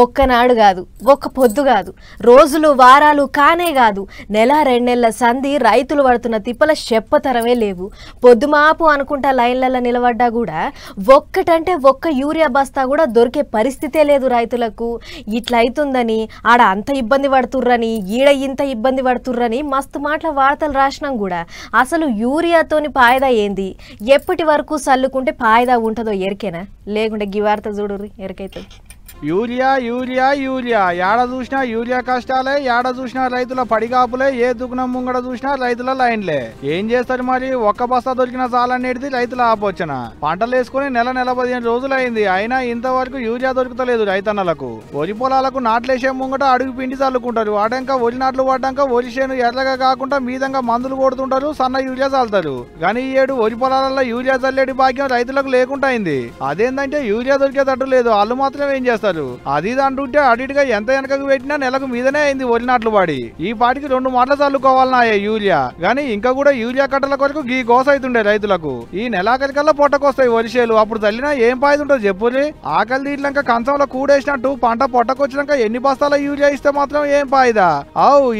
ఒక్కనాడు కాదు, ఒక్క పొద్దు కాదు, రోజులు వారాలు కానే కాదు, నెల రెండేళ్ల సంధి రైతులు పడుతున్న తిప్పల చెప్పతరమే లేవు. పొద్దుమాపు అనుకుంటా లైన్లలో నిలబడ్డా కూడా ఒక్కటంటే ఒక్క యూరియా బస్తా కూడా దొరికే పరిస్థితే లేదు రైతులకు. ఇట్లయితుందని ఆడ అంత ఇబ్బంది పడుతుర్రని, ఈడ ఇంత ఇబ్బంది పడుతుర్రని మస్తు మాటల వార్తలు రాసినాం కూడా. అసలు యూరియాతోని పాయదా ఏంది, ఎప్పటి వరకు చల్లుకుంటే పాయదా ఉంటుందో ఎరికేనా? లేకుంటే గి వార్త చూడుర్రి ఎరికైతుంది. యూరియా యూరియా యూరియా యాడ చూసినా యూరియా కష్టాలే, యాడ చూసినా రైతుల పడిగాపులే, ఏ దుకుణం ముంగడ చూసినా రైతుల లైన్లే. ఏం చేస్తారు మరి? ఒక్క బస్తా దొరికిన చాలనేది రైతుల ఆపోచన. పంటలు వేసుకుని నెల 15 రోజులైంది, అయినా ఇంతవరకు యూరియా దొరుకుతలేదు రైతన్నలకు. వరి పొలాలకు నాట్లేసే ముంగట అడుగు పిండి చల్లుకుంటారు. ఆడంక వరి నాట్లు పడ్డాక వరి చేను ఎర్రగా కాకుండా మీదంగా మందులు కొడుతుంటారు, సన్న యూరియా చల్లుతారు. కానీ ఈ ఏడు వరి పొలాలలో యూరియా చల్లేటి భాగ్యం రైతులకు లేకుండా అయింది. అదేంటంటే యూరియా దొరికేటట్టు లేదు, వాళ్ళు మాత్రం ఏం చేస్తారు? అది అంటుంటే అడిటిగా ఎంత వెనకకు పెట్టినా నెలకు మీదనే అయింది వరి నాట్లు పడి. ఈ పాటికి 2 మాటలు చల్లుకోవాలన్నా యూరియా. గానీ ఇంకా కూడా యూరియా కట్టల కొరకు గీ గోస అవుతుండే రైతులకు. ఈ నెలాఖరికల్లా పొట్టకొస్తాయి వరిసేలు, అప్పుడు చల్లినా ఏం పాయిదు ఉంటుంది చెప్పుర్రి? ఆకలి తీట్లంక కంచంలో కూడేసినట్టు పంట పొట్టకొచ్చినాక ఎన్ని బస్తాల యూరియా ఇస్తే మాత్రం ఏం పాయిదా?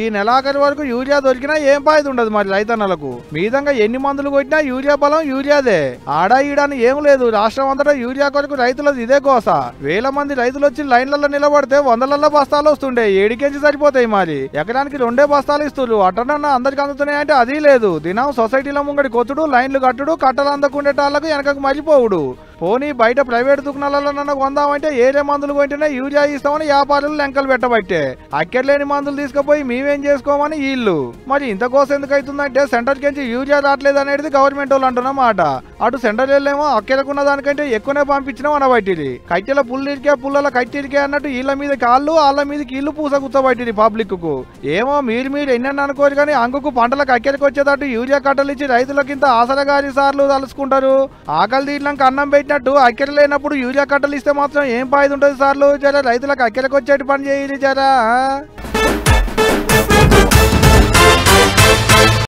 ఈ నెలాఖరి వరకు యూరియా దొరికినా ఏం పాయిదు ఉండదు మరి రైతన్నలకు. మీదంగా ఎన్ని మందులు కొట్టినా యూరియా బలం యూరియాదే. ఆడా ఈడని ఏం లేదు, రాష్ట్రం అంతటా యూరియా కొరకు రైతులది ఇదే గోస. వేల మంది రైతులు వచ్చి లైన్లలో నిలబడితే 100ల బస్తాలు వస్తుండే, ఏడికెంచి సరిపోతాయి మరి. ఎకరానికి 2 బస్తాలు ఇస్తున్నారు. అటనన్నా అందరికి అందుతున్నాయి అంటే అది లేదు. దినం సొసైటీల ముంగడి కొట్టుడు, లైన్లు కట్టుడు, కట్టలు అందకుండేటాళ్లకు వెనకకు మరిపోవుడు. పోనీ బయట ప్రైవేట్ దుకాణాలలో కొందామంటే ఏరే మందులు కొంటేనే యూరియా ఇస్తామని వ్యాపారులు లెంకలు పెట్టబట్టే అక్కర్లేని మందులు తీసుకుపోయి మేమేం చేసుకోమని వీళ్ళు. మరి ఇంత కోసం ఎందుకు అవుతుందంటే సెంటర్ కించి యూరియా రావట్లేదు అనేది గవర్నమెంట్ వాళ్ళు అంటున్నమాట. అటు సెంటర్ వెళ్ళేమో అక్కడకున్న దానికంటే ఎక్కువనే పంపించినాం అనబట్టిది. కట్టెల పుల్లిరికే పుల్లల కట్టిరికే అన్నట్టు వీళ్ళ మీద కాళ్ళు, వాళ్ళ మీదకి ఇల్లు పూస గుచ్చబట్టిది పబ్లిక్ కు. ఏమో మీరు ఎన్నెన్న అనుకోరు కానీ అంగుకు పంటలకు అక్కడికి వచ్చేటట్టు యూరియా కట్టలు ఇచ్చి రైతులకింత ఆసరగారి సార్లు తలుచుకుంటారు. ఆకలి తీట్లంక అన్నం పెట్టినట్టు అక్కర లేనప్పుడు యూరియా కట్టలు ఇస్తే మాత్రం ఏం పాయిదు ఉంటుంది సార్లు? జర రైతులకు అక్కడికి వచ్చేటి పని చేయాలి జరా.